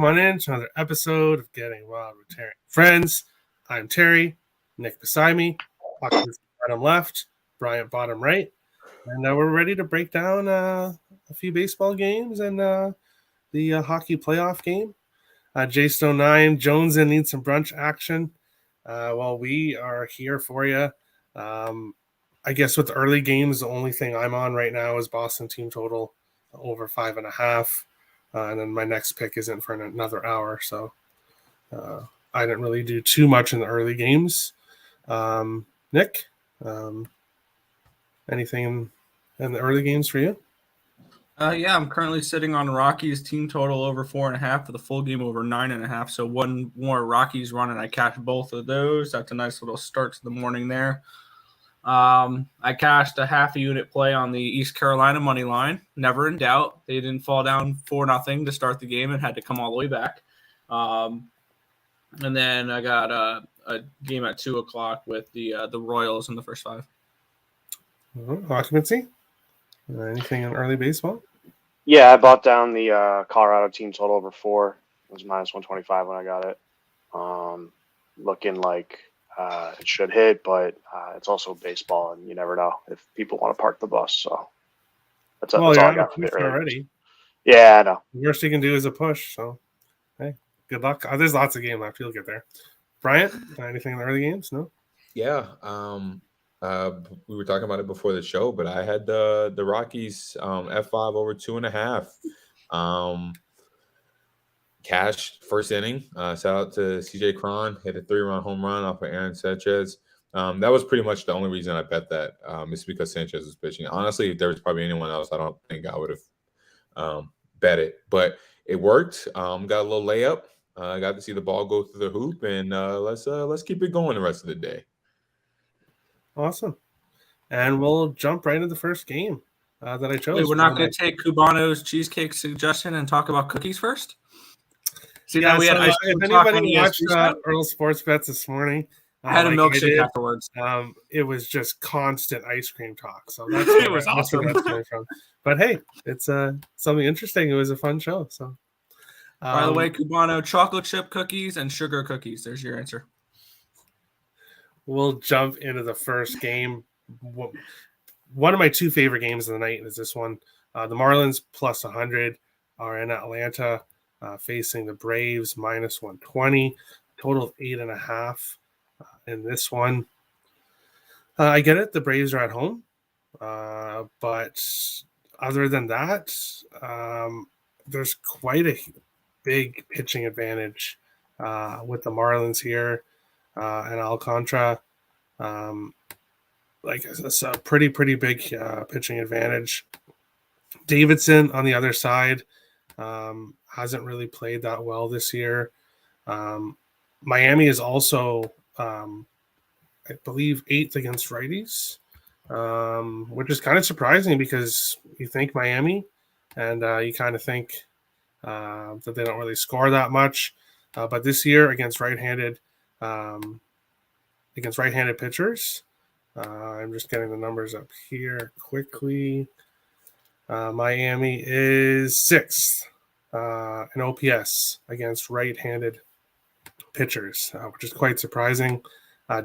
on in to another episode of Getting Wild with Terry. Friends, I'm Terry, Nick beside me, bottom left, Bryant bottom right, and we're ready to break down a few baseball games and the hockey playoff game. J-Stone 9, Jones needs some brunch action. Well, we are here for you. I guess with the early games, the only thing I'm on right now is Boston team total over 5.5. And then my next pick isn't for another hour. So I didn't really do too much in the early games. Nick, anything in the early games for you? Yeah, I'm currently sitting on Rockies team total over 4.5 for the full game over 9.5. So one more Rockies run and I cashed both of those. That's a nice little start to the morning there. I cashed a half a unit play on the East Carolina money line. Never in doubt. They didn't fall down 4-0 to start the game and had to come all the way back. And then I got a game at 2:00 with the Royals in the first 5. Occupancy? Anything in early baseball? Yeah, I bought down the Colorado team total over 4. It was minus 125 when I got it. Looking like it should hit, but it's also baseball, and you never know if people want to park the bus. So that's all I got from it already. Yeah, I know. The worst you can do is a push. So, hey, good luck. There's lots of game left. You'll get there. Bryant, anything in the early games? No? Yeah. We were talking about it before the show, but I had the Rockies F5 over 2.5. Cash first inning. Shout out to CJ Cron, hit a 3-run home run off of Aaron Sanchez. That was pretty much the only reason I bet that. It's because Sanchez was pitching. Honestly, if there was probably anyone else, I don't think I would have bet it, but it worked. Got a little layup. Got to see the ball go through the hoop, and let's keep it going the rest of the day. Awesome. And we'll jump right into the first game that I chose. Wait, we're not going to take Cubano's cheesecake suggestion and talk about cookies first? See, yeah, we had if anybody watched Earl Sports Bets this morning, I had a milkshake afterwards. It was just constant ice cream talk. So that's it was awesome. That's coming from. But hey, it's something interesting. It was a fun show. So, by the way, Cubano chocolate chip cookies and sugar cookies. There's your answer. We'll jump into the first game. One of my two favorite games of the night is this one. The Marlins plus 100 are in Atlanta. Facing the Braves minus 120, total of 8.5 in this one. I get it. The Braves are at home. But other than that, there's quite a big pitching advantage with the Marlins here and Alcantara. It's a pretty big pitching advantage. Davidson on the other side hasn't really played that well this year. Miami is also, I believe, 8th against righties, which is kind of surprising because you think Miami, and you kind of think that they don't really score that much. But this year against right-handed pitchers, I'm just getting the numbers up here quickly. Miami is 6th. An OPS against right-handed pitchers, which is quite surprising.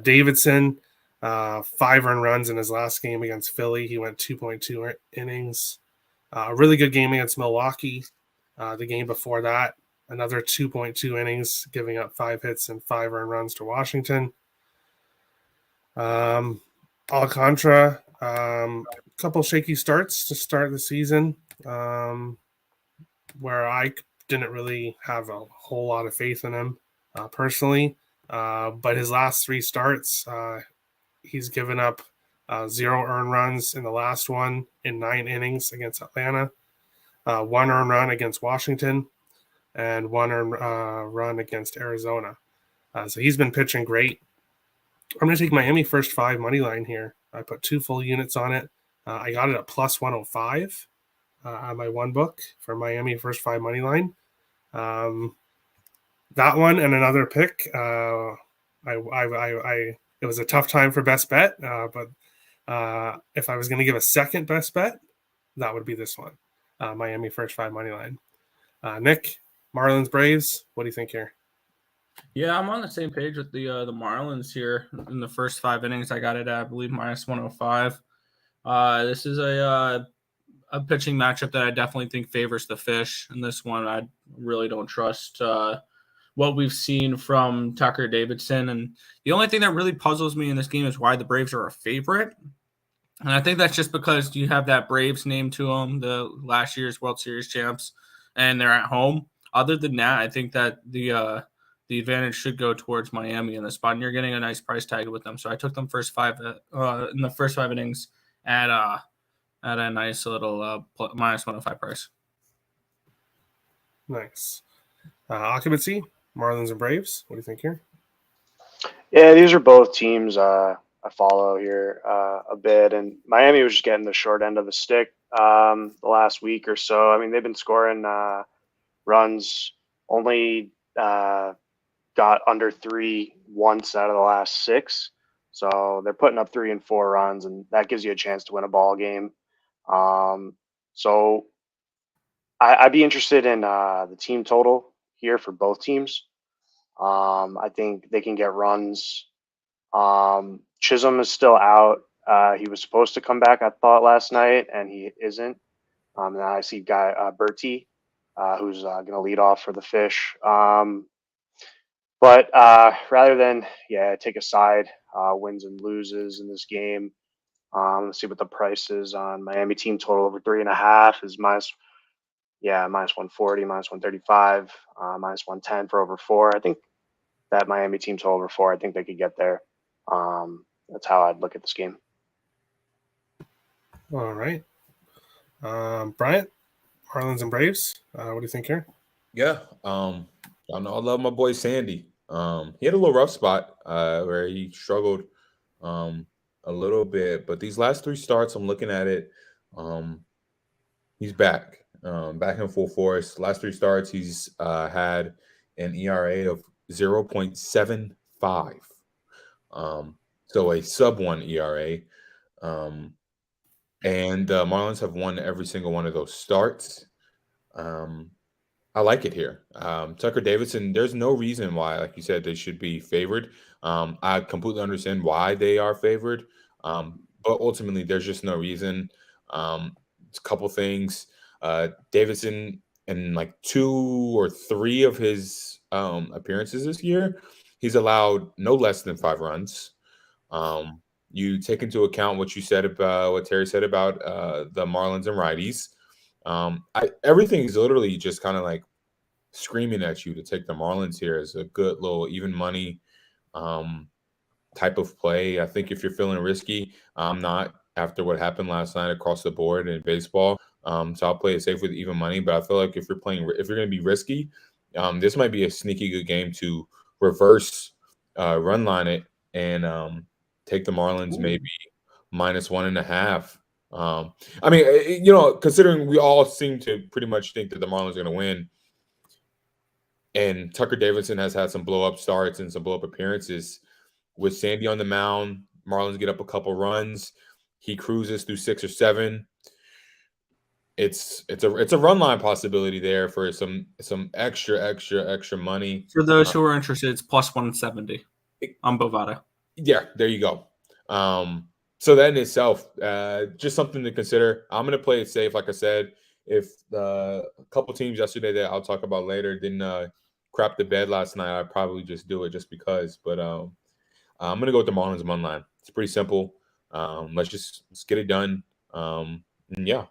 Davidson, 5 earned runs in his last game against Philly. He went 2.2 innings. A really good game against Milwaukee. The game before that, another 2.2 innings, giving up 5 hits and 5 earned runs to Washington. Alcantara, a couple shaky starts to start the season. Where I didn't really have a whole lot of faith in him personally. But his last 3 starts, he's given up 0 earned runs in the last one in 9 innings against Atlanta, 1 earned run against Washington, and 1 earned run against Arizona. So he's been pitching great. I'm going to take Miami first 5 money line here. I put 2 full units on it. I got it at plus 105. On my one book for Miami first 5 money line. That one and another pick. It was a tough time for best bet, but if I was going to give a second best bet, that would be this one. Miami first 5 money line. Nick, Marlins Braves. What do you think here? Yeah, I'm on the same page with the Marlins here. In the first 5 innings, I got it at, I believe, minus 105. This is a pitching matchup that I definitely think favors the Fish. In this one, I really don't trust what we've seen from Tucker Davidson. And the only thing that really puzzles me in this game is why the Braves are a favorite. And I think that's just because you have that Braves name to them, the last year's World Series champs, and they're at home. Other than that, I think that the advantage should go towards Miami in the spot, and you're getting a nice price tag with them. So I took them in the first 5 innings at a nice little minus 105 price. Nice. Occupancy, Marlins and Braves. What do you think here? Yeah, these are both teams I follow here a bit, and Miami was just getting the short end of the stick the last week or so. I mean, they've been scoring runs, only got under 3 once out of the last 6. So they're putting up 3 and 4 runs, and that gives you a chance to win a ball game. So I'd be interested in the team total here for both teams. I think they can get runs. Chisholm is still out. He was supposed to come back, I thought, last night, and he isn't. And I see Bertie, who's going to lead off for the Fish. But rather than take a side, wins and loses in this game, let's see what the price is on Miami team total over 3.5 is minus 140, minus 135, minus 110 for over 4. I think that Miami team total over 4, I think they could get there. That's how I'd look at this game. All right. Bryant, Marlins and Braves. What do you think here? Yeah. I know I love my boy Sandy. He had a little rough spot where he struggled a little bit, but these last 3 starts, I'm looking at it. He's back in full force. Last 3 starts, he's had an ERA of 0.75. So a sub 1 ERA. And the Marlins have won every single one of those starts. I like it here. Tucker Davidson, there's no reason why, like you said, they should be favored. I completely understand why they are favored. But ultimately, there's just no reason. It's a couple things. Davidson, in like 2 or 3 of his appearances this year, he's allowed no less than 5 runs. You take into account what you said about what Terry said about the Marlins and righties. Everything is literally just kind of like screaming at you to take the Marlins here as a good little even money type of play. I think if you're feeling risky, I'm not after what happened last night across the board in baseball. So I'll play it safe with even money. But I feel like if you're going to be risky, this might be a sneaky good game to reverse run line it and take the Marlins maybe minus 1.5. I mean, considering we all seem to pretty much think that the Marlins are going to win, and Tucker Davidson has had some blow-up starts and some blow-up appearances. With Sandy on the mound, Marlins get up a couple runs. He cruises through 6 or 7. It's a run line possibility there for some extra money. For those who are interested, it's plus 170 on Bovada. Yeah, there you go. So that in itself, just something to consider. I'm going to play it safe. Like I said, if a couple teams yesterday that I'll talk about later didn't crap the bed last night, I'd probably just do it just because. But I'm going to go with the Marlins money line. It's pretty simple. Let's get it done. And yeah.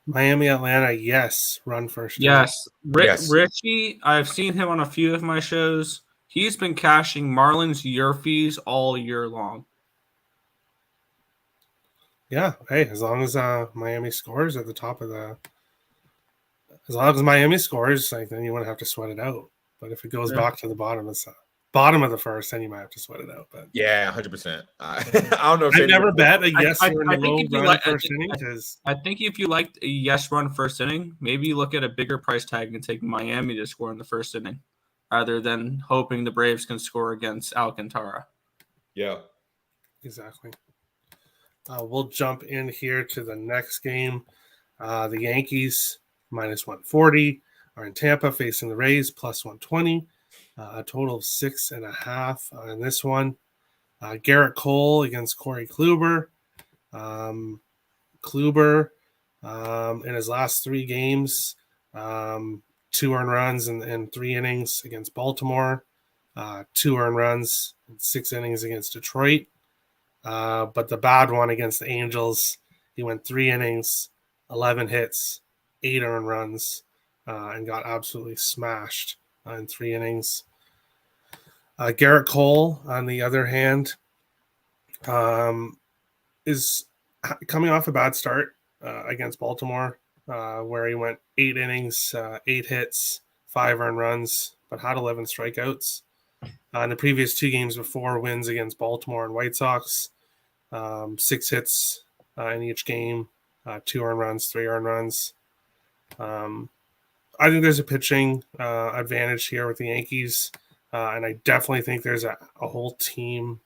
Miami, Atlanta, yes. Run first. Yes. Yes. Richie, I've seen him on a few of my shows. He's been cashing Marlins year fees all year long. Yeah. Hey, as long as Miami scores at the top of as long as Miami scores, like, then you wouldn't have to sweat it out. But if it goes back to the bottom of the first, then you might have to sweat it out. But yeah, 100%. I don't know if I never bet a yes I or think no if you run like- first inning because I think if you liked a yes run first inning, maybe look at a bigger price tag and take Miami to score in the first inning rather than hoping the Braves can score against Alcantara. Yeah. exactly. We'll jump in here to the next game. The Yankees minus 140. Are in Tampa facing the Rays, plus 120. A total of 6.5 in this one. Garrett Cole against Corey Kluber. Kluber in his last 3 games, 2 earned runs in 3 innings against Baltimore, 2 earned runs in 6 innings against Detroit. But the bad one against the Angels, he went 3 innings, 11 hits, 8 earned runs, and got absolutely smashed in 3 innings. Garrett Cole, on the other hand, is coming off a bad start against Baltimore, where he went 8 innings, 8 hits, 5 earned runs, but had 11 strikeouts. In the previous 2 games before, wins against Baltimore and White Sox, 6 hits in each game, 2 earned runs, 3 earned runs. I think there's a pitching advantage here with the Yankees, and I definitely think there's a whole team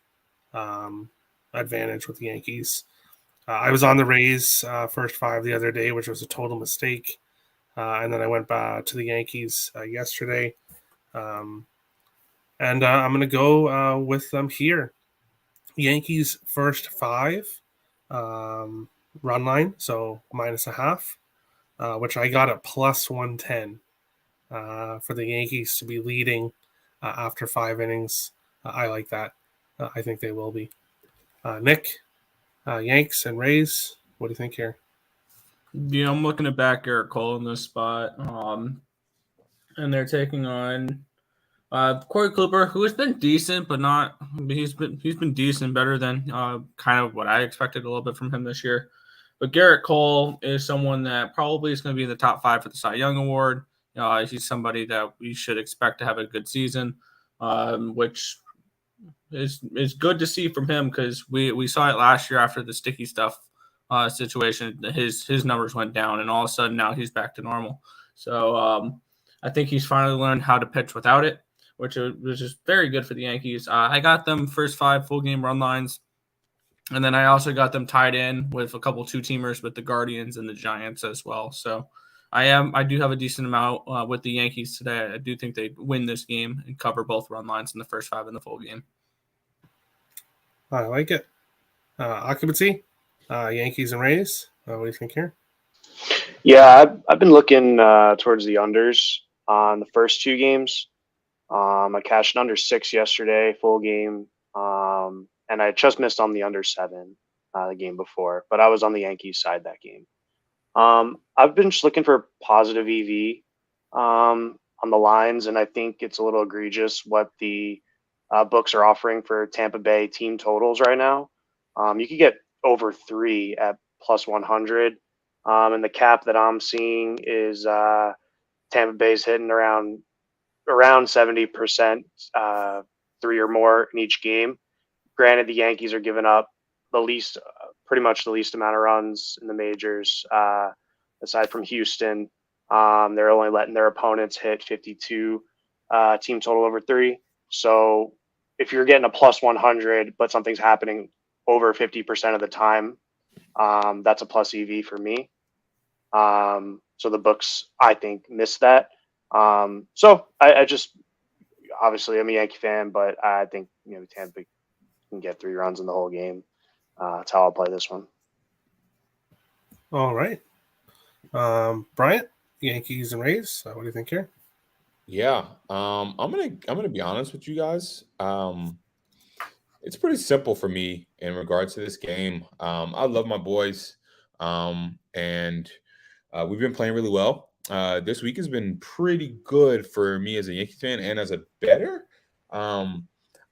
advantage with the Yankees. I was on the Rays first 5 the other day, which was a total mistake, and then I went back to the Yankees yesterday, and I'm going to go with them here. Yankees first 5 run line, so minus a half, which I got at plus 110 for the Yankees to be leading after 5 innings. I like that. I think they will be. Nick, Yanks and Rays, what do you think here? Yeah, I'm looking to back Garrett Cole in this spot. And they're taking on Corey Kluber, who has been decent, but not. He's been decent, better than kind of what I expected a little bit from him this year. But Garrett Cole is someone that probably is going to be in the top 5 for the Cy Young Award. He's somebody that we should expect to have a good season, which is good to see from him because we saw it last year after the sticky stuff situation. His numbers went down, and all of a sudden now he's back to normal. So I think he's finally learned how to pitch without it, which is very good for the Yankees. I got them first 5 full game run lines, and then I also got them tied in with a couple 2-teamers with the Guardians and the Giants as well. So I do have a decent amount with the Yankees today. I do think they win this game and cover both run lines in the first 5 in the full game. I like it. Occupancy, Yankees and Rays. What do you think here? Yeah, I've been looking towards the unders on the first 2 games. I cashed an under 6 yesterday, full game, and I just missed on the under 7 the game before, but I was on the Yankees side that game. I've been just looking for positive EV on the lines, and I think it's a little egregious what the books are offering for Tampa Bay team totals right now. You could get over 3 at plus 100, and the cap that I'm seeing is Tampa Bay's hitting around 70%, 3 or more in each game. Granted, the Yankees are giving up pretty much the least amount of runs in the majors, aside from Houston. They're only letting their opponents hit 52 team total over 3. So if you're getting a plus 100, but something's happening over 50% of the time, that's a plus EV for me. So the books, I think, miss that. So I just, obviously I'm a Yankee fan, but I think, Tampa can get 3 runs in the whole game. That's how I'll play this one. All right. Bryant, Yankees and Rays. What do you think here? Yeah, I'm gonna be honest with you guys. It's pretty simple for me in regards to this game. I love my boys, and we've been playing really well. This week has been pretty good for me as a Yankees fan and as a bettor.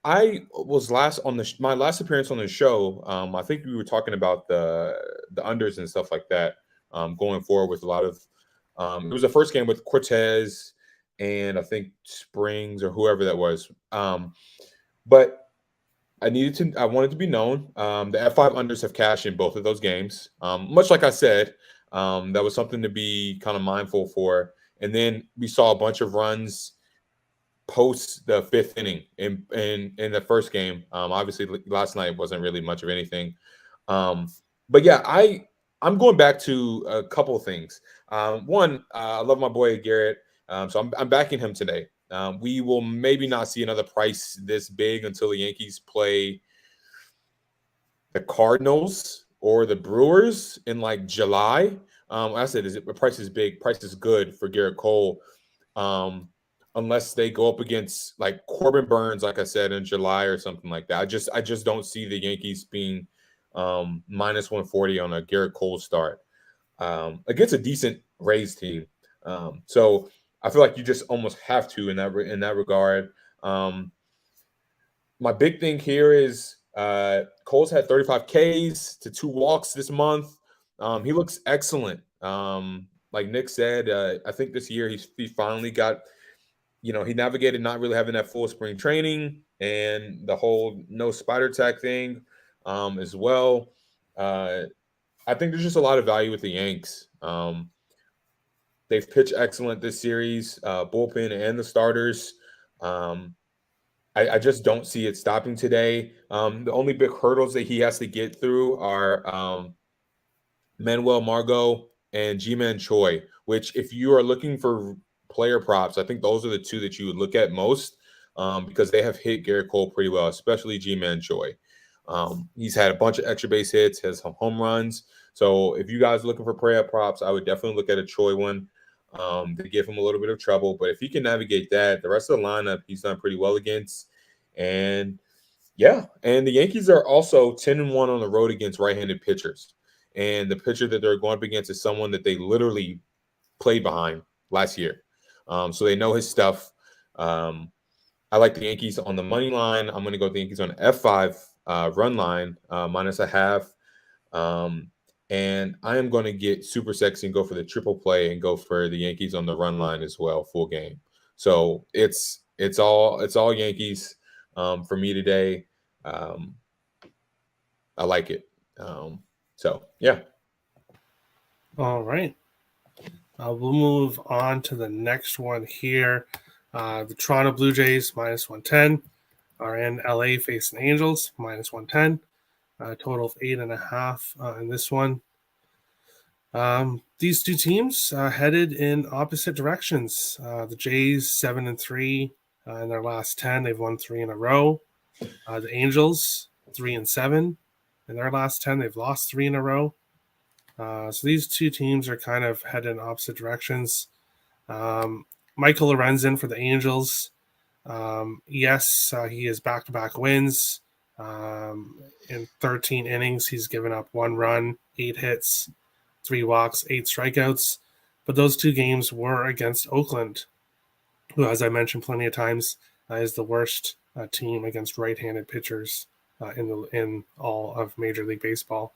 I was my last appearance on the show. I think we were talking about the unders and stuff like that. Going forward with a lot of, it was the first game with Cortez and I think Springs or whoever that was. But I wanted to be known. The F5 unders have cashed in both of those games. Much like I said, that was something to be kind of mindful for. And then we saw a bunch of runs post the 5th inning in the first game. Obviously, last night wasn't really much of anything. But yeah, I'm going back to a couple of things. One, I love my boy Garrett, so I'm backing him today. We will maybe not see another price this big until the Yankees play the Cardinals or the Brewers in like July. I said, the price is big? Price is good for Garrett Cole, unless they go up against like Corbin Burns, like I said, in July or something like that. I just don't see the Yankees being minus 140 on a Garrett Cole start against a decent Rays team. So I feel like you just almost have to in that regard. My big thing here is Cole's had 35 Ks to 2 walks this month. He looks excellent. Like Nick said, I think this year he finally got, he navigated not really having that full spring training and the whole no spider tag thing as well. I think there's just a lot of value with the Yanks. They've pitched excellent this series, bullpen and the starters. I just don't see it stopping today. The only big hurdles that he has to get through are Manuel Margot and G-Man Choi, which if you are looking for player props, I think those are the two that you would look at most because they have hit Garrett Cole pretty well, especially G-Man Choi. He's had a bunch of extra base hits, has some home runs. So if you guys are looking for player props, I would definitely look at a Choi one to give him a little bit of trouble. But if he can navigate that, the rest of the lineup he's done pretty well against. And yeah, and the Yankees are also 10-1 on the road against right-handed pitchers. And the pitcher that they're going up against is someone that they literally played behind last year. So they know his stuff. I like the Yankees on the money line. I'm going to go with the Yankees on F5 run line, -0.5. And I am going to get super sexy and go for the triple play and go for the Yankees on the run line as well, full game. So it's all Yankees for me today. I like it. So yeah. All right. We'll move on to the next one here. The Toronto Blue Jays -110 are in LA facing Angels -110. Total of 8.5 in this one. These two teams headed in opposite directions. The Jays 7-3 in their last 10. They've won 3 in a row. The Angels 3-7 in their last 10. They've lost 3 in a row. So these two teams are kind of headed in opposite directions. Michael Lorenzen for the Angels. Yes, he has back-to-back wins. In 13 innings, he's given up 1 run, 8 hits, 3 walks, 8 strikeouts. But those 2 games were against Oakland, who, as I mentioned plenty of times, is the worst team against right-handed pitchers in all of Major League Baseball.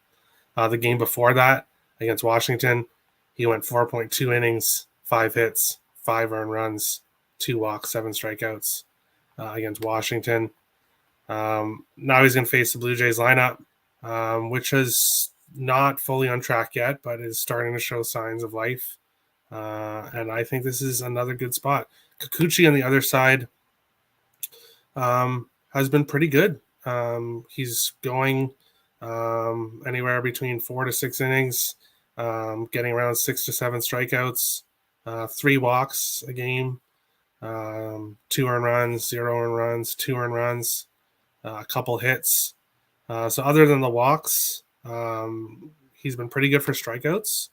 The game before that, against Washington, he went 4.2 innings, 5 hits, 5 earned runs, 2 walks, 7 strikeouts against Washington. Now he's going to face the Blue Jays lineup, which is not fully on track yet, but is starting to show signs of life. And I think this is another good spot. Kikuchi on the other side has been pretty good. He's going anywhere between 4 to 6 innings, getting around 6 to 7 strikeouts, 3 walks a game, 2 earned runs, 0 earned runs, 2 earned runs, a couple hits. So other than the walks, he's been pretty good for strikeouts.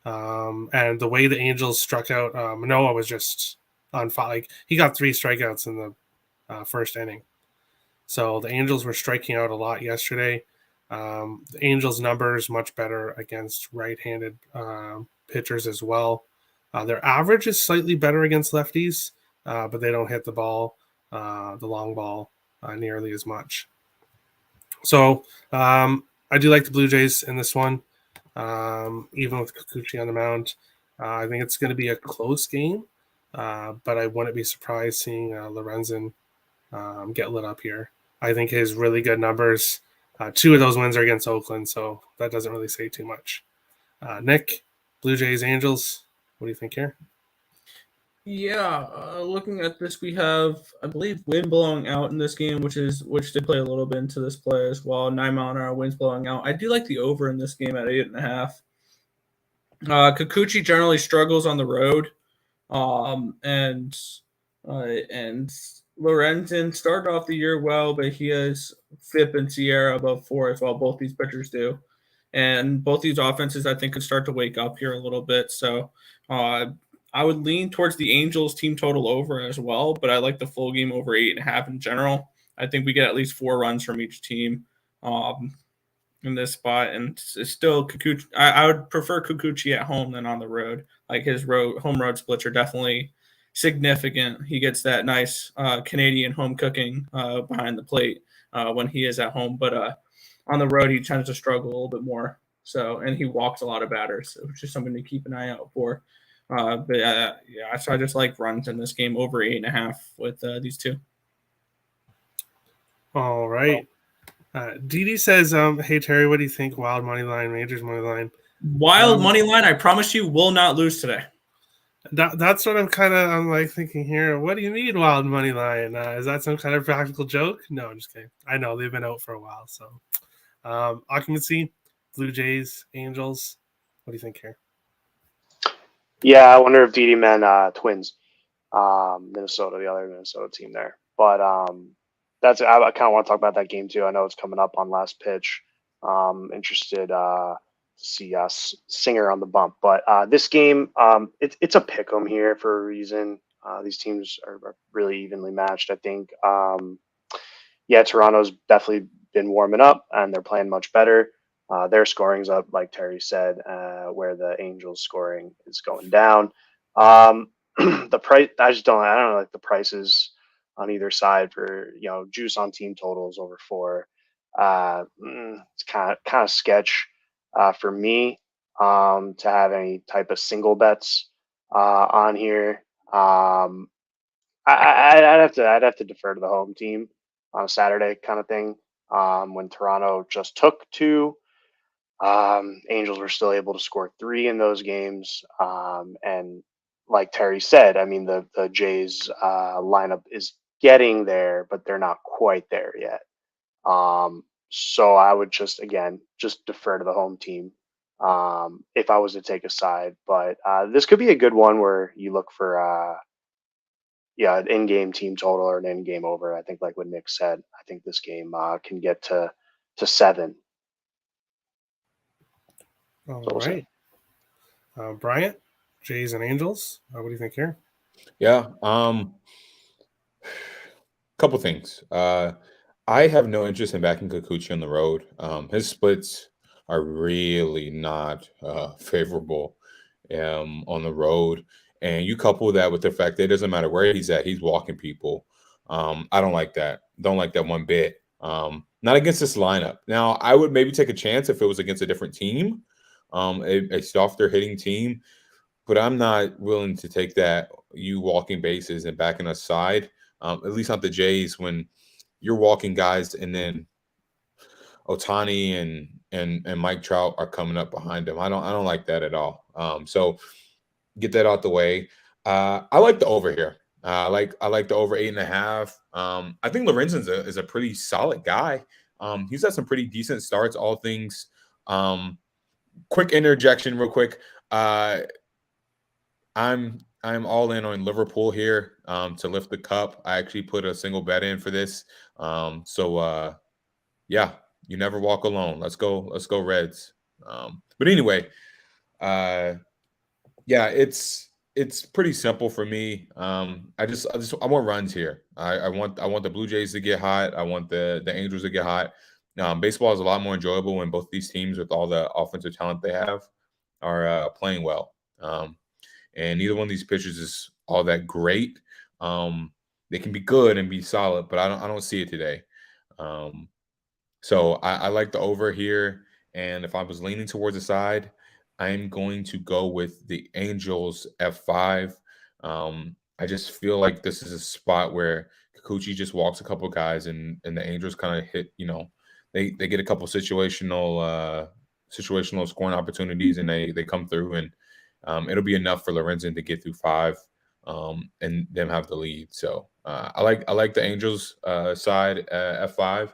And the way the Angels struck out Manoah was just on fire. Like, he got 3 strikeouts in the first inning. So the Angels were striking out a lot yesterday. The Angels' numbers much better against right-handed pitchers as well. Their average is slightly better against lefties, but they don't hit the ball, the long ball, nearly as much. So I do like the Blue Jays in this one, even with Kikuchi on the mound. I think it's going to be a close game, but I wouldn't be surprised seeing Lorenzen get lit up here. I think his really good numbers, 2 of those wins are against Oakland, so that doesn't really say too much. Nick, Blue Jays, Angels, what do you think here? Yeah, looking at this, we have, I believe, wind blowing out in this game, which did play a little bit into this play as well. 9 mile an hour winds blowing out. I do like the over in this game at 8.5. Kikuchi generally struggles on the road, and Lorenzen started off the year well, but he has Fipp and Sierra above 4 as well. Both these pitchers do, and both these offenses I think could start to wake up here a little bit. So I would lean towards the Angels team total over as well, but I like the full game over 8.5 in general. I think we get at least 4 runs from each team. In this spot, and it's still Kikuchi. I would prefer Kikuchi at home than on the road. Like his home road splits are definitely significant. He gets that nice Canadian home cooking behind the plate when he is at home, but on the road he tends to struggle a little bit more. So, and he walks a lot of batters, which is something to keep an eye out for. So I just like runs in this game over 8.5 with these two. All right. Didi says, hey, Terry, what do you think? Wild money line, Rangers money line. Wild money line, I promise you, will not lose today. That's what I'm like thinking here. What do you mean wild money line? Is that some kind of practical joke? No, I'm just kidding. I know they've been out for a while. So occupancy, Blue Jays, Angels. What do you think here? Yeah, I wonder if Didi meant Twins, Minnesota, the other Minnesota team there. But I kind of want to talk about that game too. I know it's coming up on last pitch. Interested to see Singer on the bump, but this game, it's a pick 'em here for a reason. These teams are really evenly matched, I think. Toronto's definitely been warming up and they're playing much better. Their scoring's up, like Terry said, where the Angels scoring is going down. The price, I don't like the prices on either side for, juice on team totals over 4. It's kind of sketch for me to have any type of single bets on here. I'd have to defer to the home team on a Saturday kind of thing. When Toronto just took 2, Angels were still able to score 3 in those games. And like Terry said, I mean, the Jays lineup is getting there, but they're not quite there yet. So I would just defer to the home team if I was to take a side. But this could be a good one where you look for an in-game team total or an in-game over. I think like what Nick said, I think this game can get to 7. All right. Bryant, Jays and Angels. What do you think here? Yeah. Couple things. I have no interest in backing Kikuchi on the road. His splits are really not favorable on the road. And you couple that with the fact that it doesn't matter where he's at, he's walking people. I don't like that. Don't like that one bit. Not against this lineup. Now, I would maybe take a chance if it was against a different team, a softer hitting team. But I'm not willing to take that, you walking bases and backing us side, at least not the Jays, when you're walking guys and then Ohtani and Mike Trout are coming up behind him. I don't like that at all. So get that out the way. I like the over here. I like the over 8.5. I think Lorenzen is a pretty solid guy. He's had some pretty decent starts, all things. Quick interjection, real quick. I'm all in on Liverpool here to lift the cup. I actually put a single bet in for this. You never walk alone. Let's go Reds. But anyway, it's pretty simple for me. I want runs here. I want the Blue Jays to get hot. I want the Angels to get hot. Baseball is a lot more enjoyable when both these teams, with all the offensive talent they have, are playing well. And neither one of these pitchers is all that great. They can be good and be solid, but I don't see it today. So I like the over here. And if I was leaning towards the side, I'm going to go with the Angels F5. I just feel like this is a spot where Kikuchi just walks a couple guys and the Angels kind of hit, they get a couple situational scoring opportunities and they come through, and it'll be enough for Lorenzen to get through 5 and them have the lead. So I like the Angels side F5,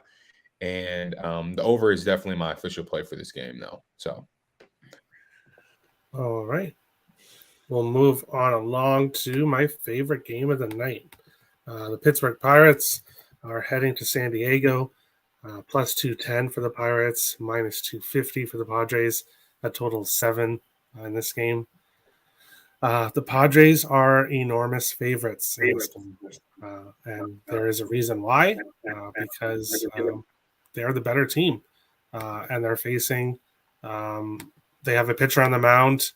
and the over is definitely my official play for this game, though. So All right. We'll move on along to my favorite game of the night. The Pittsburgh Pirates are heading to San Diego. Plus 210 for the Pirates, minus 250 for the Padres. A total of 7 in this game. The Padres are enormous favorites in this game. And there is a reason why, because they're the better team. And they're facing, they have a pitcher on the mound,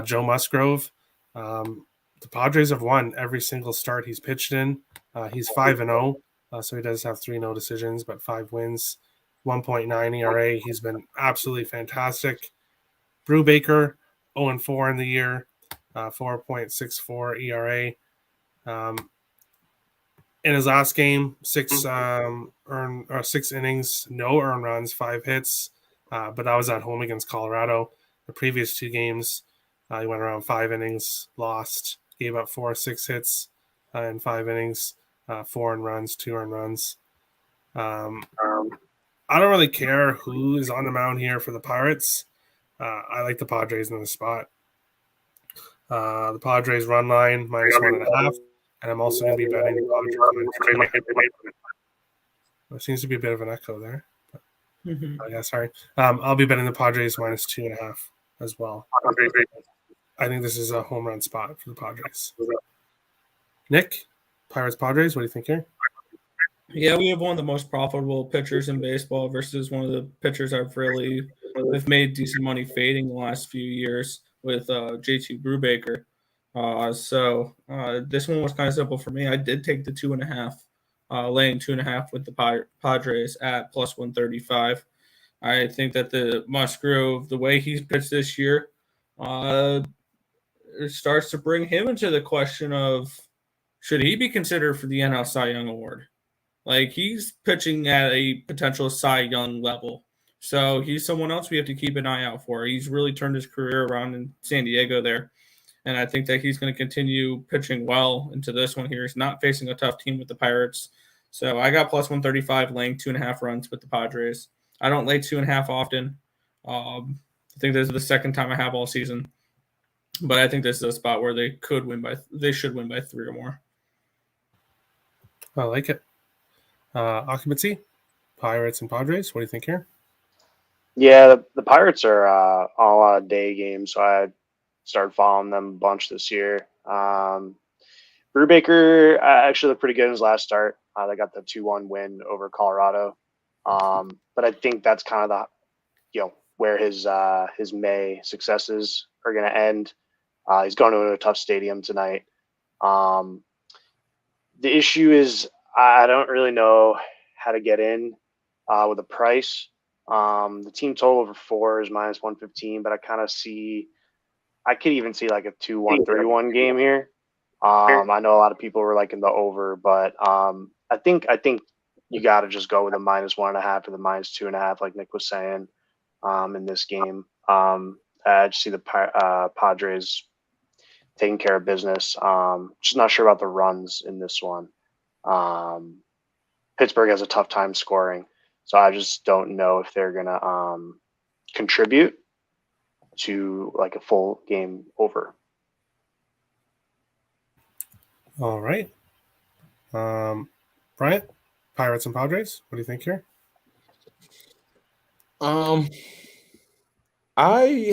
Joe Musgrove. The Padres have won every single start he's pitched in. He's 5-0, so he does have 3 no decisions, but 5 wins, 1.9 ERA. He's been absolutely fantastic. Brubaker, 0-4 in the year, 4.64 ERA. In his last game, 6 innings, no earned runs, 5 hits, but that was at home against Colorado. The previous 2 games, he went around 5 innings, lost, gave up 4 6 hits in 5 innings, 4 earned runs, 2 earned runs. I don't really care who is on the mound here for the Pirates. I like the Padres in the spot. The Padres run line minus 1.5, and I'm also going to be betting the Padres. There seems to be a bit of an echo there. But, yeah, sorry. I'll be betting the Padres minus 2.5 as well. I think this is a home run spot for the Padres. Nick, Pirates Padres, what do you think here? Yeah, we have one of the most profitable pitchers in baseball versus one of the pitchers I've made decent money fading the last few years with JT Brubaker. So this one was kind of simple for me. I did take the 2.5, laying 2.5 with the Padres at plus 135. I think that the Musgrove, the way he's pitched this year, it starts to bring him into the question of should he be considered for the NL Cy Young Award? Like, he's pitching at a potential Cy Young level. So he's someone else we have to keep an eye out for. He's really turned his career around in San Diego there. And I think that he's going to continue pitching well into this one here. He's not facing a tough team with the Pirates. So I got plus 135, laying 2.5 runs with the Padres. I don't lay 2.5 often. I think this is the second time I have all season. But I think this is a spot where they should win by 3 or more. I like it. Occupancy, Pirates and Padres. What do you think here? Yeah, the Pirates are on a lot of day games, so I started following them a bunch this year. Brubaker actually looked pretty good in his last start. They got the 2-1 win over Colorado. But I think that's kind of where his May successes are going to end. He's going to a tough stadium tonight. The issue is I don't really know how to get in with a price. The team total over 4 is minus 115, but I could even see like a 2-1, 3-1 game here. I know a lot of people were liking the over, but I think you got to just go with a minus 1.5 or the minus 2.5, like Nick was saying, in this game. I just see the Padres taking care of business. Just not sure about the runs in this one. Pittsburgh has a tough time scoring, so I just don't know if they're going to contribute to like a full game over. All right. Bryant, Pirates and Padres. What do you think here? I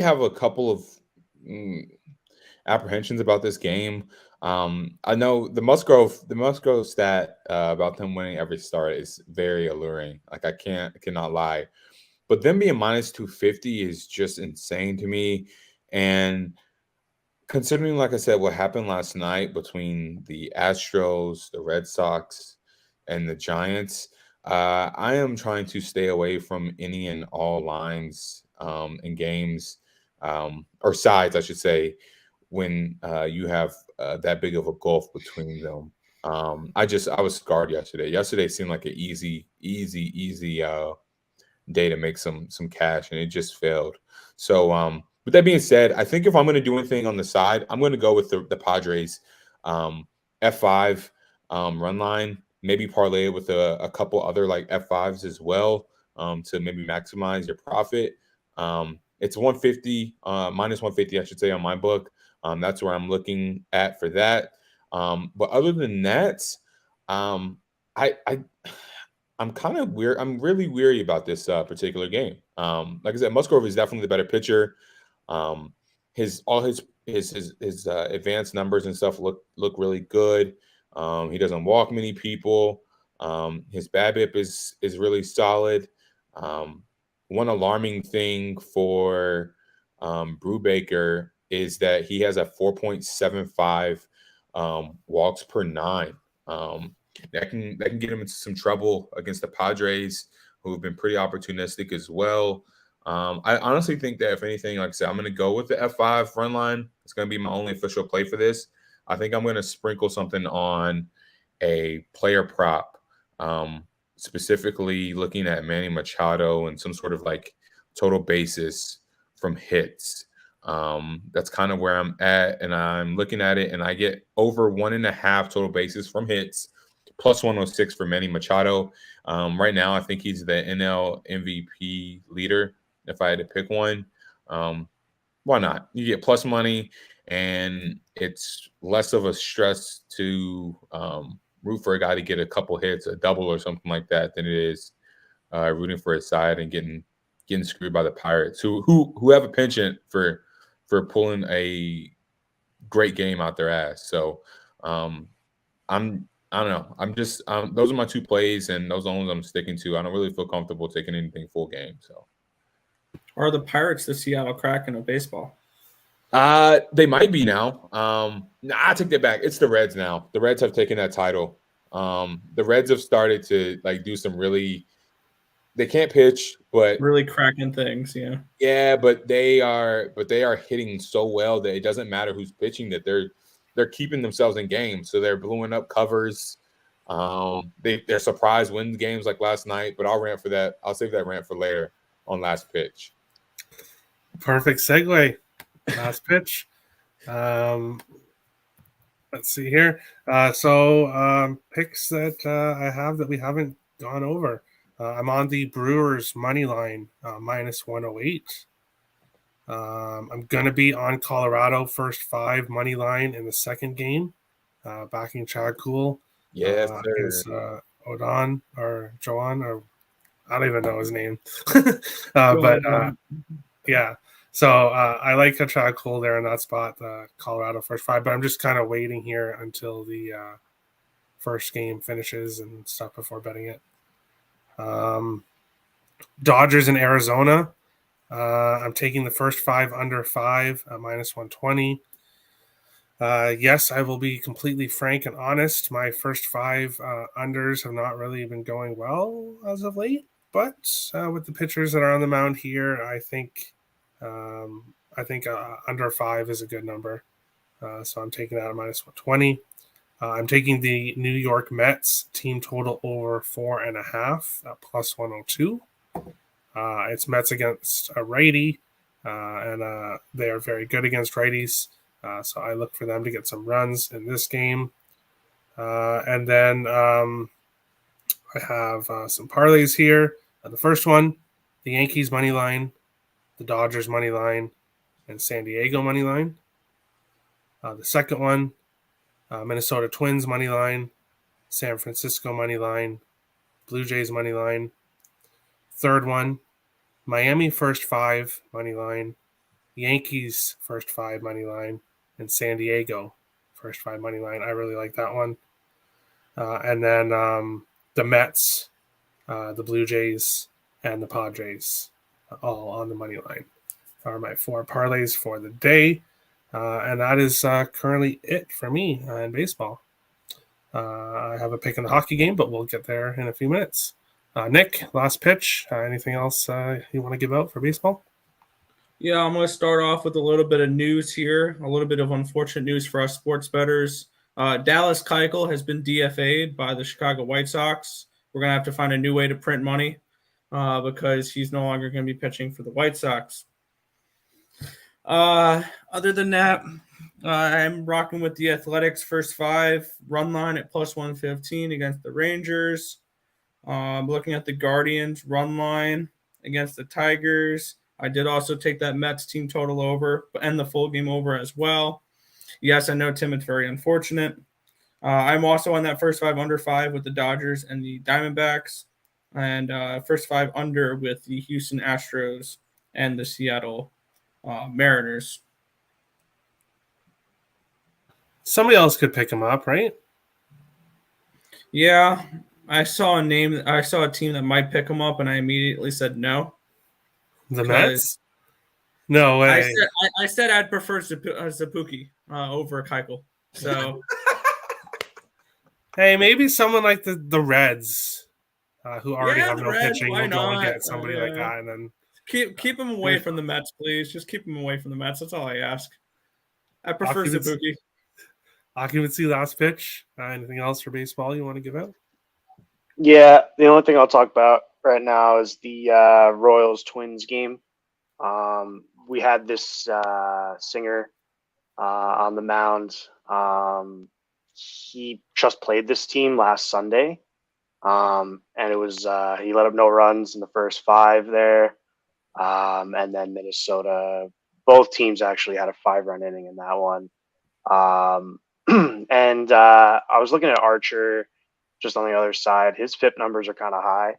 have a couple of apprehensions about this game. I know the Musgrove stat about them winning every start is very alluring. Like, I cannot lie, but them being minus 250 is just insane to me. And considering, like I said, what happened last night between the Astros, the Red Sox, and the Giants, I am trying to stay away from any and all lines in games or sides, I should say, when you have that big of a gulf between them. I was scarred yesterday. Yesterday seemed like an easy day to make some cash, and it just failed. So with that being said, I think if I'm going to do anything on the side, I'm going to go with the Padres F5 run line, maybe parlay it with a couple other like F5s as well to maybe maximize your profit. It's 150, minus 150, I should say, on my book. That's where I'm looking at for that. But other than that, I'm kind of weird. I'm really weary about this particular game. Like I said, Musgrove is definitely the better pitcher. His advanced numbers and stuff look really good. He doesn't walk many people. His BABIP is really solid. One alarming thing for Brubaker is that he has a 4.75 walks per nine. That can get him into some trouble against the Padres, who have been pretty opportunistic as well. I honestly think that if anything, like I said, I'm going to go with the F5 run line. It's going to be my only official play for this. I think I'm going to sprinkle something on a player prop, specifically looking at Manny Machado and some sort of like total basis from hits. That's kind of where I'm at, and I'm looking at it, and I get over 1.5 total bases from hits, plus 106 for Manny Machado. Right now, I think he's the NL MVP leader. If I had to pick one, why not? You get plus money, and it's less of a stress to root for a guy to get a couple hits, a double or something like that, than it is rooting for his side and getting screwed by the Pirates, who have a penchant for pulling a great game out their ass. So I don't know. I'm just those are my two plays, and those are the ones I'm sticking to. I don't really feel comfortable taking anything full game. So, Are the Pirates the Seattle Kraken of baseball? They might be now. I take that back. It's the Reds now. The Reds have taken that title. The Reds have started to like do some really. They can't pitch, but Really cracking things, yeah. Yeah, but they are hitting so well that it doesn't matter who's pitching. That they're keeping themselves in games, so they're blowing up covers. They're surprise wins games like last night, but I'll rant for that. I'll save that rant for later on Last Pitch. Perfect segue. Last pitch. Let's see here. So picks that I have that we haven't gone over. I'm on the Brewers money line, minus 108. I'm going to be on Colorado first 5 money line in the second game, backing Chad Kuhl. Yes, against Odon or Joan, or I don't even know his name. Yeah. So I like Chad Kuhl there in that spot, Colorado first 5, but I'm just kind of waiting here until the first game finishes and stuff before betting it. Dodgers in Arizona. I'm taking the first 5 under 5, minus 120. Yes, I will be completely frank and honest. My first 5 unders have not really been going well as of late, but with the pitchers that are on the mound here, I think under 5 is a good number. So I'm taking that at minus 120. I'm taking the New York Mets team total over 4.5 at plus 102. It's Mets against a righty, and they are very good against righties. So I look for them to get some runs in this game. And then I have some parlays here. The first one, the Yankees money line, the Dodgers money line, and San Diego money line. The second one, Minnesota Twins money line, San Francisco money line, Blue Jays money line. Third one, Miami first 5 money line, Yankees first 5 money line, and San Diego first 5 money line. I really like that one. And then the Mets, the Blue Jays, and the Padres, all on the money line, are my 4 parlays for the day. And that is currently it for me in baseball. I have a pick in the hockey game, but we'll get there in a few minutes. Nick, last pitch. Anything else you want to give out for baseball? Yeah, I'm going to start off with a little bit of news here, a little bit of unfortunate news for us sports bettors. Dallas Keuchel has been DFA'd by the Chicago White Sox. We're going to have to find a new way to print money because he's no longer going to be pitching for the White Sox. Other than that, I'm rocking with the Athletics first 5 run line at plus 115 against the Rangers. Looking at the Guardians run line against the Tigers. I did also take that Mets team total over and the full game over as well. Yes, I know, Tim, it's very unfortunate. I'm also on that first 5 under 5 with the Dodgers and the Diamondbacks, and first 5 under with the Houston Astros and the Seattle Mariners. Somebody else could pick him up, right? Yeah, I saw a team that might pick him up, and I immediately said no. The Mets? No way. I said I'd prefer Zapuki over Keuchel. So, hey, maybe someone like the Reds, who already have no Reds, pitching, will go and get somebody like that, and then keep him away from the Mets, please. Just keep him away from the Mets. That's all I ask. I prefer Zapuki. Occupancy last pitch. Anything else for baseball you want to give out? Yeah, the only thing I'll talk about right now is the Royals Twins game. We had this singer on the mound. He just played this team last Sunday, and it was he let up no runs in the first 5 there, and then Minnesota. Both teams actually had a 5-run inning in that one. And I was looking at Archer just on the other side. His FIP numbers are kind of high.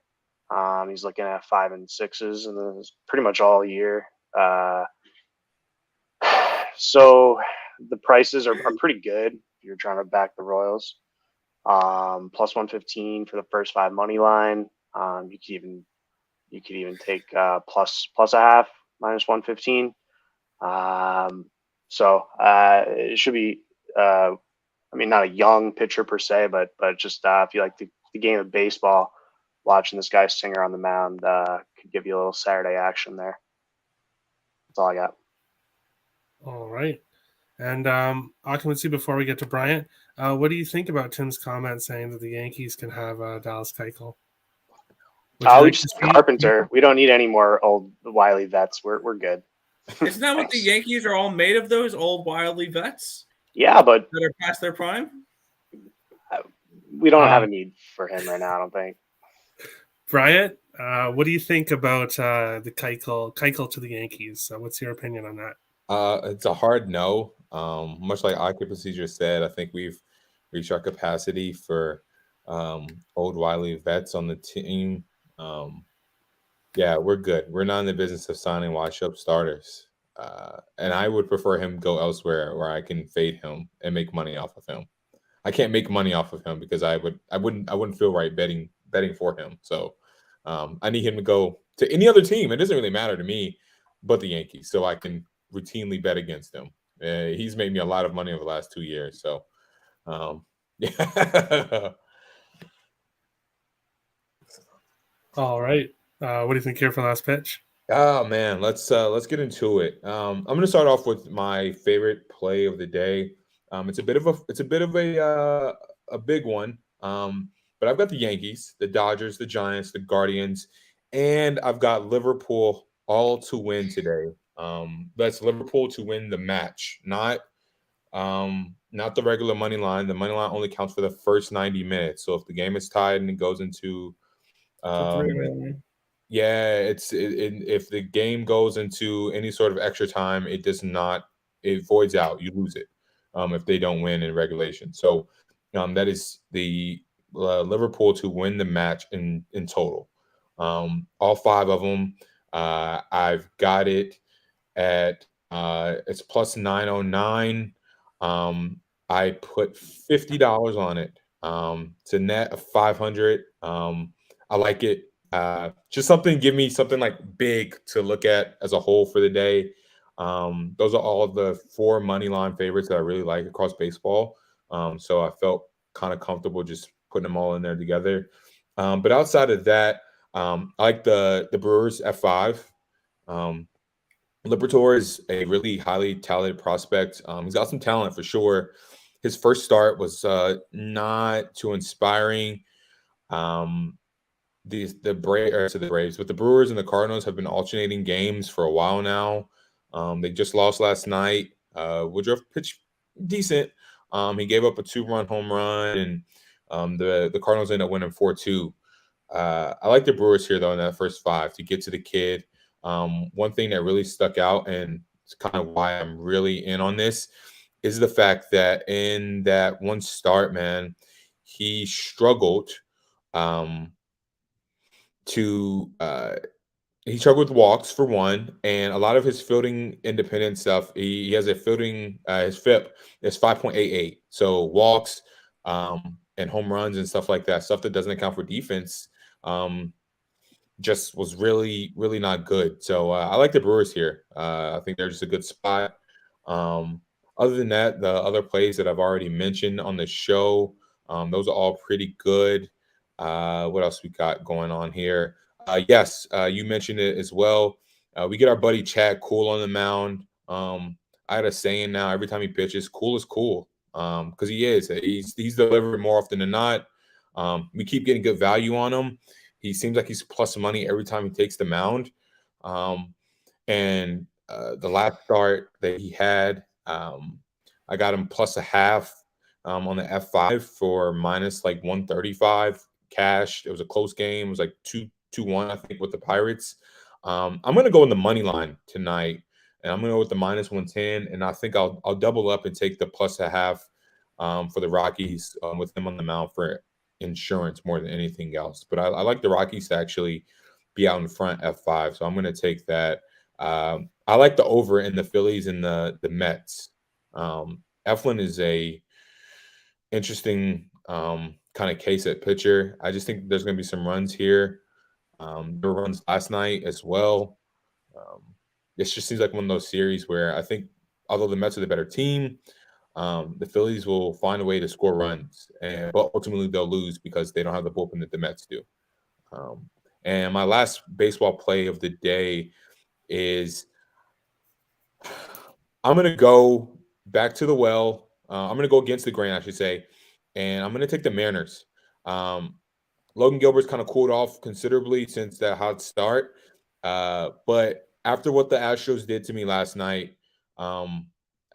He's looking at 5 and 6s, and it's pretty much all year. So the prices are pretty good if you're trying to back the Royals. Plus 115 for the first 5 money line. You could even take plus a half, minus 115. So it should be. I mean, not a young pitcher per se, but just if you like the game of baseball, watching this guy Singer on the mound could give you a little Saturday action there. That's all I got. All right. And occupancy, before we get to Bryant, what do you think about Tim's comment saying that the Yankees can have Dallas Keuchel? We just Carpenter. We don't need any more old wily vets. We're good. Isn't that what the Yankees are all made of, those old wily vets? Yeah, but that are past their prime. We don't have a need for him right now, I don't think. Bryant, what do you think about the Keuchel to the Yankees? What's your opinion on that? It's a hard no. Much like occupancy just said, I think we've reached our capacity for old wily vets on the team. Yeah, we're good. We're not in the business of signing wash-up starters. And I would prefer him go elsewhere where I can fade him and make money off of him. I can't make money off of him because I wouldn't feel right betting for him. So I need him to go to any other team. It doesn't really matter to me, but the Yankees, so I can routinely bet against him. He's made me a lot of money over the last 2 years. So yeah. All right. What do you think here for last pitch? Oh man, let's get into it. I'm going to start off with my favorite play of the day. It's a bit of a big one. But I've got the Yankees, the Dodgers, the Giants, the Guardians, and I've got Liverpool all to win today. That's Liverpool to win the match, not the regular money line. The money line only counts for the first 90 minutes. So if the game is tied and it goes into if the game goes into any sort of extra time, it voids out. You lose it if they don't win in regulation. So that is the Liverpool to win the match in total. All 5 of them. I've got it at it's plus 909. I put $50 on it. It's a net of 500. I like it. Just give me something like big to look at as a whole for the day. Those are all the 4 money line favorites that I really like across baseball. So I felt kind of comfortable just putting them all in there together. But outside of that, I like the Brewers F5. Liberatore is a really highly talented prospect. He's got some talent for sure. His first start was not too inspiring. The Braves, but the Brewers and the Cardinals have been alternating games for a while now. They just lost last night. Woodruff pitched decent. He gave up a 2-run home run, and the Cardinals ended up winning 4-2. I like the Brewers here though in that first 5 to get to the kid. One thing that really stuck out, and it's kind of why I'm really in on this, is the fact that in that one start, man, he struggled um, to he struggled with walks for one, and a lot of his fielding independent stuff. He has a fielding his FIP is 5.88. So walks and home runs and stuff like that, stuff that doesn't account for defense, just was really really not good. So I like the Brewers here. I think they're just a good spot. Other than that, the other plays that I've already mentioned on the show, those are all pretty good. What else we got going on here? Yes, you mentioned it as well. We get our buddy Chad Cool on the mound. I had a saying now: every time he pitches, cool is cool, because he is. He's delivered more often than not. We keep getting good value on him. He seems like he's plus money every time he takes the mound. And the last start that he had, I got him plus a half on the F5 for minus like 135 cash. It was a close game. It was like 2-1, I think, with the Pirates. I'm going to go in the money line tonight, and I'm going to go with the minus 110, and I think I'll double up and take the plus a half for the Rockies with them on the mound for insurance more than anything else. But I like the Rockies to actually be out in front F5, so I'm going to take that. I like the over in the Phillies and the Mets. Eflin is a interesting kind of case at pitcher. I just think there's going to be some runs here. There were runs last night as well. It just seems like one of those series where I think, although the Mets are the better team, the Phillies will find a way to score runs, but ultimately they'll lose because they don't have the bullpen that the Mets do. And my last baseball play of the day is I'm going to go back to the well. I'm going to go against the grain, I should say, and I'm going to take the Mariners. Logan Gilbert's kind of cooled off considerably since that hot start, but after what the Astros did to me last night,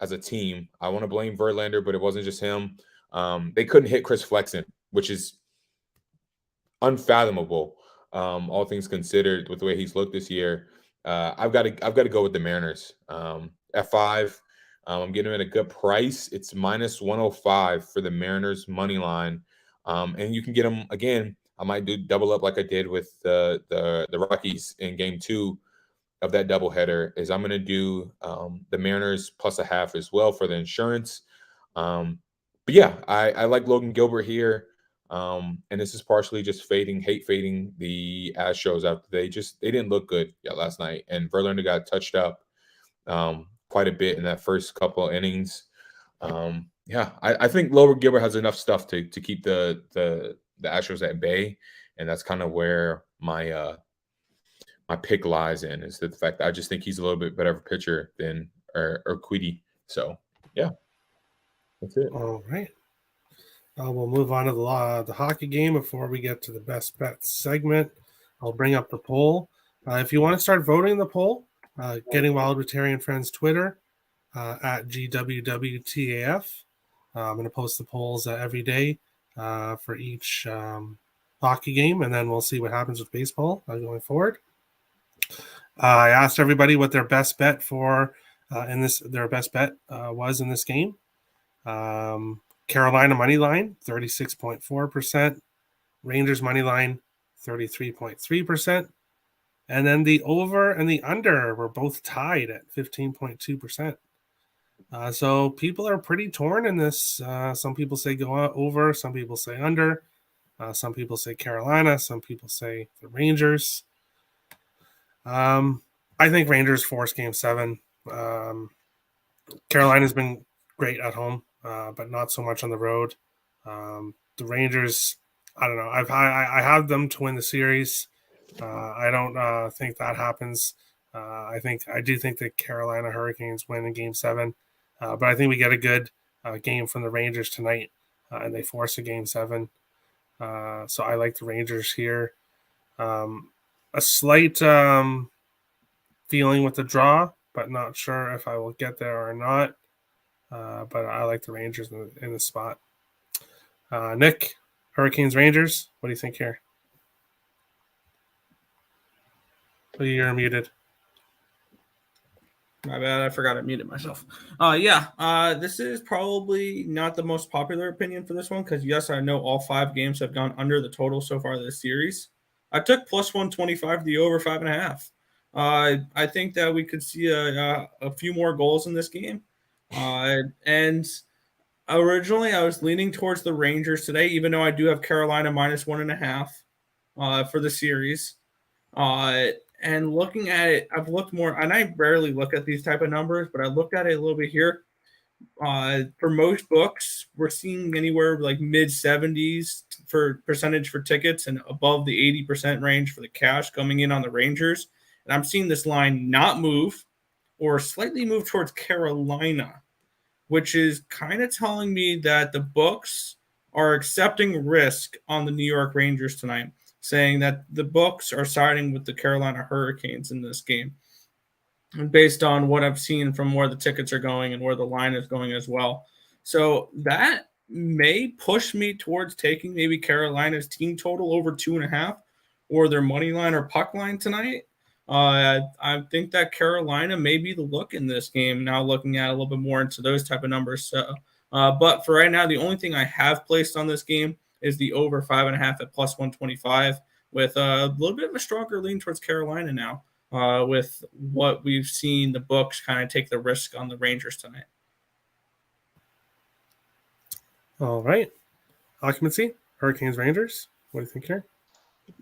as a team, I want to blame Verlander, but it wasn't just him. They couldn't hit Chris Flexen, which is unfathomable, all things considered, with the way he's looked this year. I've got to go with the Mariners. F5. I'm getting them at a good price. It's minus 105 for the Mariners money line, and you can get them again. I might do double up like I did with the Rockies in Game 2 of that doubleheader. Is I'm going to do the Mariners plus a half as well for the insurance. But yeah, I like Logan Gilbert here. And this is partially just hate fading the Astros after they didn't look good last night. And Verlander got touched up quite a bit in that first couple of innings. I think Logan Gilbert has enough stuff to keep the Astros at bay. And that's kind of where my pick lies in, is the fact that I just think he's a little bit better of a pitcher than Urquidy. So yeah, that's it. All right. We'll move on to the hockey game before we get to the best bets segment. I'll bring up the poll. If you want to start voting in the poll, Getting Wild with Terry and Friends Twitter at GWWTAF. I'm going to post the polls every day for each hockey game, and then we'll see what happens with baseball going forward. I asked everybody what their best bet was in this game. Carolina money line, 36.4%. Rangers money line, 33.3%. And then the over and the under were both tied at 15.2%. So people are pretty torn in this. Some people say go over, some people say under. Some people say Carolina, some people say the Rangers. I think Rangers force Game 7. Carolina's been great at home, but not so much on the road. The Rangers, I don't know. I have them to win the series. I don't think that happens. I do think the Carolina Hurricanes win in Game 7, but I think we get a good game from the Rangers tonight, and they force a Game 7. So I like the Rangers here. A slight feeling with the draw, but not sure if I will get there or not. But I like the Rangers in the spot. Nick, Hurricanes, Rangers, what do you think here? Oh, you're muted. My bad. I forgot I muted myself. This is probably not the most popular opinion for this one because, yes, I know all 5 games have gone under the total so far this series. I took plus 125 the over 5.5. I think that we could see a few more goals in this game. And originally, I was leaning towards the Rangers today, even though I do have Carolina minus 1.5 for the series. And looking at it, I've looked more, and I rarely look at these type of numbers, but I looked at it a little bit here. For most books, we're seeing anywhere like mid 70s for percentage for tickets and above the 80% range for the cash coming in on the Rangers. And I'm seeing this line not move or slightly move towards Carolina, which is kind of telling me that the books are accepting risk on the New York Rangers tonight, saying that the books are siding with the Carolina Hurricanes in this game. And based on what I've seen from where the tickets are going and where the line is going as well. So that may push me towards taking maybe Carolina's team total over 2.5 or their money line or puck line tonight. I think that Carolina may be the look in this game now, looking at a little bit more into those type of numbers. So, but for right now, the only thing I have placed on this game is the over 5.5 at plus 125 with a little bit of a stronger lean towards Carolina now. With what we've seen the books kind of take the risk on the Rangers tonight. All right. Occupancy, Hurricanes, Rangers. What do you think here?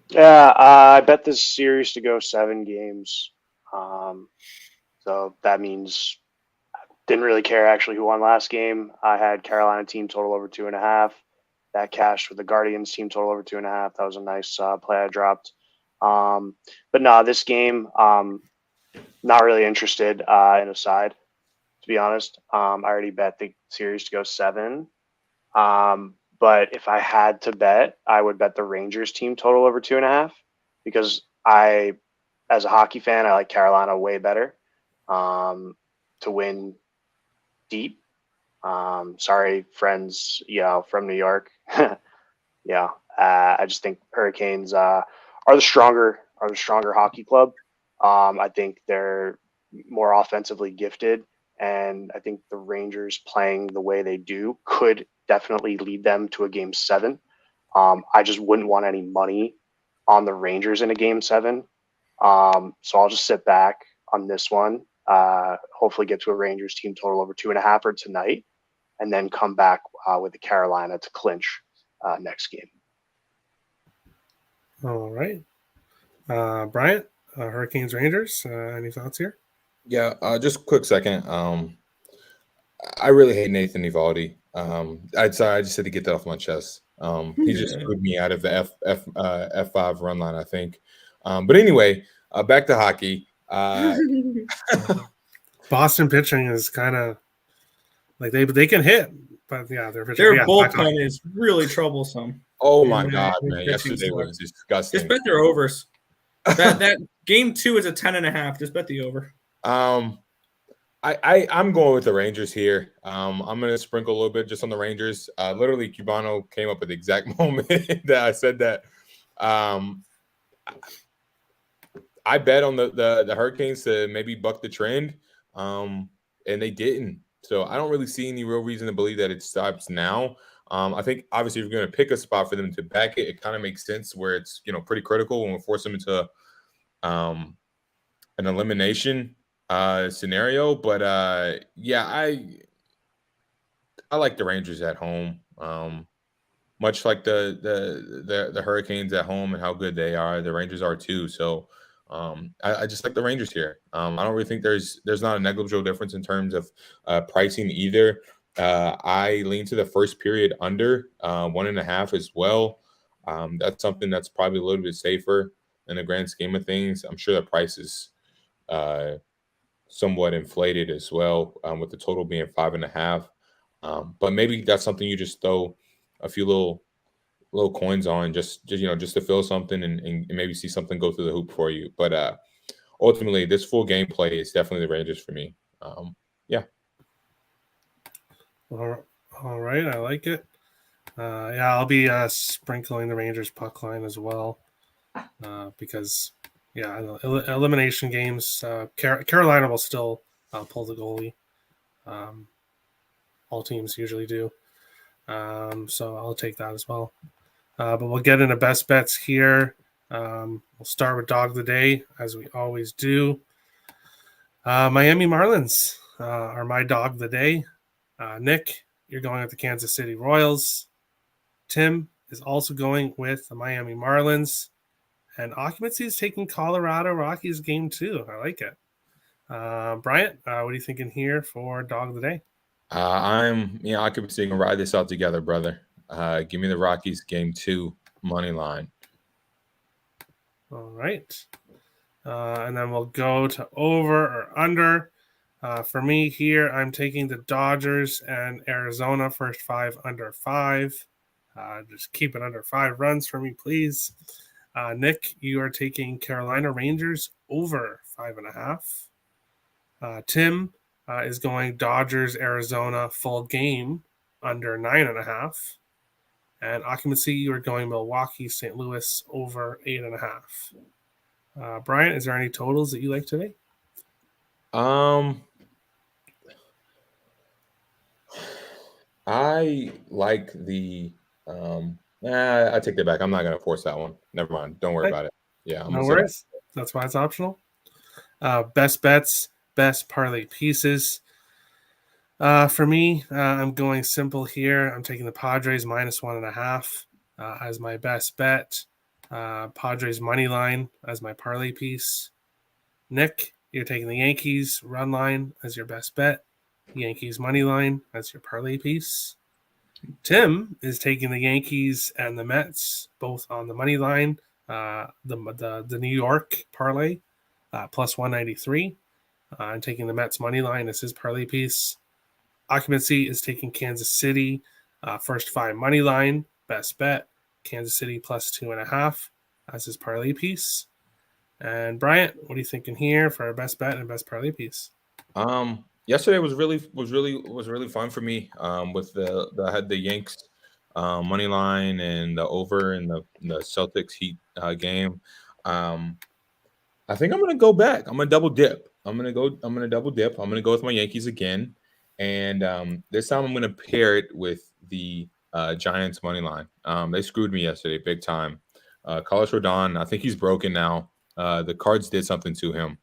Yeah, I bet this series to go 7 games. So that means I didn't really care actually who won last game. I had Carolina team total over 2.5. That cashed with the Guardians team total over 2.5. That was a nice play I dropped. But no, this game, not really interested in a side, to be honest. I already bet the series to go 7. But if I had to bet, I would bet the Rangers team total over 2.5 because as a hockey fan, I like Carolina way better to win deep. Sorry, friends, from New York. I just think Hurricanes are the stronger hockey club. I think they're more offensively gifted, and I think the Rangers playing the way they do could definitely lead them to a game 7. I just wouldn't want any money on the Rangers in a game 7. So I'll just sit back on this one. Hopefully get to a Rangers team total over 2.5 or tonight, and then come back with the Carolina to clinch next game. All right. Bryant, Hurricanes, Rangers. Any thoughts here? Yeah, just a quick second. I really hate Nathan Eovaldi. I just had to get that off my chest. He just screwed me out of the F5 run line, I think. But anyway, back to hockey. Boston pitching is kind of like they can hit, but yeah, their bullpen is really troublesome. Oh my god, man! Yesterday was disgusting. Just bet their overs. that game 2 is a 10.5. Just bet the over. I'm going with the Rangers here. I'm going to sprinkle a little bit just on the Rangers. Literally, Cubano came up with the exact moment that I said that. I bet on the Hurricanes to maybe buck the trend, and they didn't. So I don't really see any real reason to believe that it stops now. I think obviously if you're going to pick a spot for them to back it, it kind of makes sense where it's pretty critical when we force them into an elimination scenario. But I like the Rangers at home, much like the Hurricanes at home and how good they are. The Rangers are too. So I just like the Rangers here. I don't really think there's not a negligible difference in terms of pricing either. I lean to the first period under 1.5 as well. That's something that's probably a little bit safer in the grand scheme of things. I'm sure the price is somewhat inflated as well, with the total being 5.5. But maybe that's something you just throw a few little coins on just to feel something and maybe see something go through the hoop for you. But ultimately, this full game play is definitely the Rangers for me. Yeah. All right, I like it. I'll be sprinkling the Rangers puck line as well because elimination games. Carolina will still pull the goalie. All teams usually do. So I'll take that as well. But we'll get into best bets here. We'll start with dog of the day, as we always do. Miami Marlins are my dog of the day. Nick, you're going with the Kansas City Royals. Tim is also going with the Miami Marlins. And occupancy is taking Colorado Rockies game 2. I like it. Bryant, what are you thinking here for dog of the day? Occupancy can ride this out together, brother. Give me the Rockies game 2 money line. All right. And then we'll go to over or under. For me here, I'm taking the Dodgers and Arizona first 5 under 5. Just keep it under 5 runs for me, please. Nick, you are taking Carolina Rangers over 5.5. Tim is going Dodgers Arizona full game under 9.5. And occupancy, you are going Milwaukee St. Louis over 8.5. Brian, is there any totals that you like today? I like the I take that back. I'm not gonna force that one. Never mind. Don't worry about it. Yeah, no worries. That's why it's optional. Best bets, best parlay pieces. For me, I'm going simple here. I'm taking the Padres minus 1.5 as my best bet. Padres money line as my parlay piece. Nick, you're taking the Yankees run line as your best bet. Yankees money line as your parlay piece. Tim is taking the Yankees and the Mets both on the money line. The New York parlay plus 193. I'm taking the Mets money line as his parlay piece. Occupancy is taking Kansas City first 5 money line best bet. Kansas City plus 2.5 as his parlay piece. And Bryant, what are you thinking here for our best bet and best parlay piece? Yesterday was really fun for me. With I had the Yanks money line and the over in the Celtics Heat game. I think I'm gonna go back. I'm gonna double dip. I'm gonna double dip. I'm gonna go with my Yankees again, and this time I'm gonna pair it with the Giants money line. They screwed me yesterday, big time. Carlos Rodon, I think he's broken now. The Cards did something to him,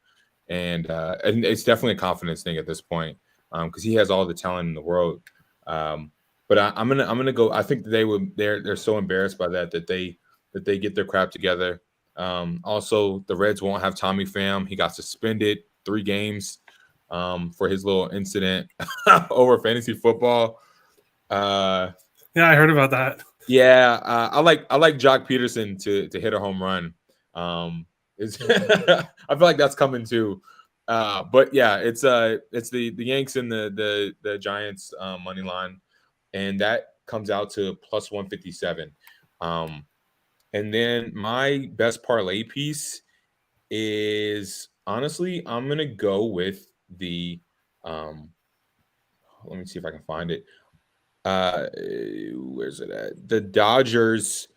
and it's definitely a confidence thing at this point because he has all the talent in the world. But I'm gonna go. I think they're so embarrassed by that they get their crap together. Also, the Reds won't have Tommy Pham. He got suspended 3 games for his little incident over fantasy football. Yeah, I heard about that. Yeah, I like Jock Peterson to hit a home run. I feel like that's coming too. But yeah, it's the Yanks and the Giants money line, and that comes out to plus 157. And then my best parlay piece is honestly, I'm gonna go with the let me see if I can find it. Where's it at? The Dodgers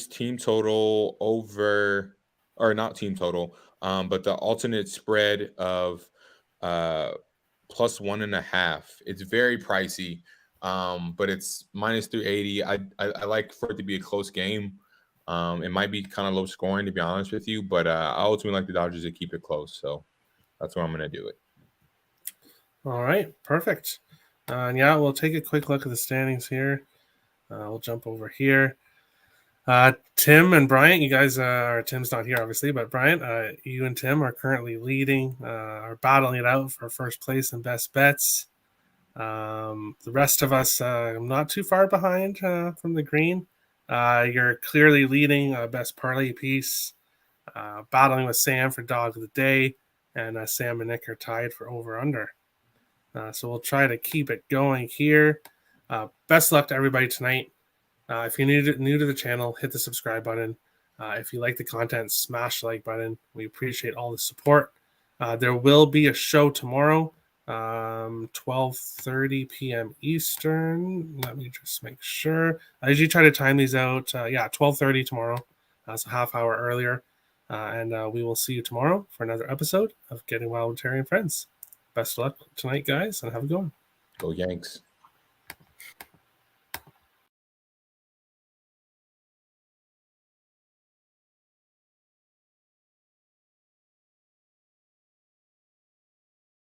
team total over, or not team total, but the alternate spread of plus 1.5. It's very pricey, but it's minus 380. I like for it to be a close game. It might be kind of low scoring, to be honest with you, but I ultimately like the Dodgers to keep it close. So that's where I'm going to do it. All right, perfect. And yeah, we'll take a quick look at the standings here. We'll jump over here. Tim and Bryant, you guys Tim's not here, obviously, but Bryant, you and Tim are currently leading, are battling it out for first place and best bets. The rest of us, not too far behind from the green. You're clearly leading best parlay piece, battling with Sam for dog of the day, and Sam and Nick are tied for over under. So we'll try to keep it going here. Best luck to everybody tonight. If you're new to the channel, hit the subscribe button. If you like the content, smash the like button. We appreciate all the support. There will be a show tomorrow, 12:30 p.m. Eastern. Let me just make sure. I usually try to time these out. 12:30 tomorrow. So half hour earlier. And we will see you tomorrow for another episode of Getting Wild with Terry and Friends. Best of luck tonight, guys, and have a good one. Go Yanks.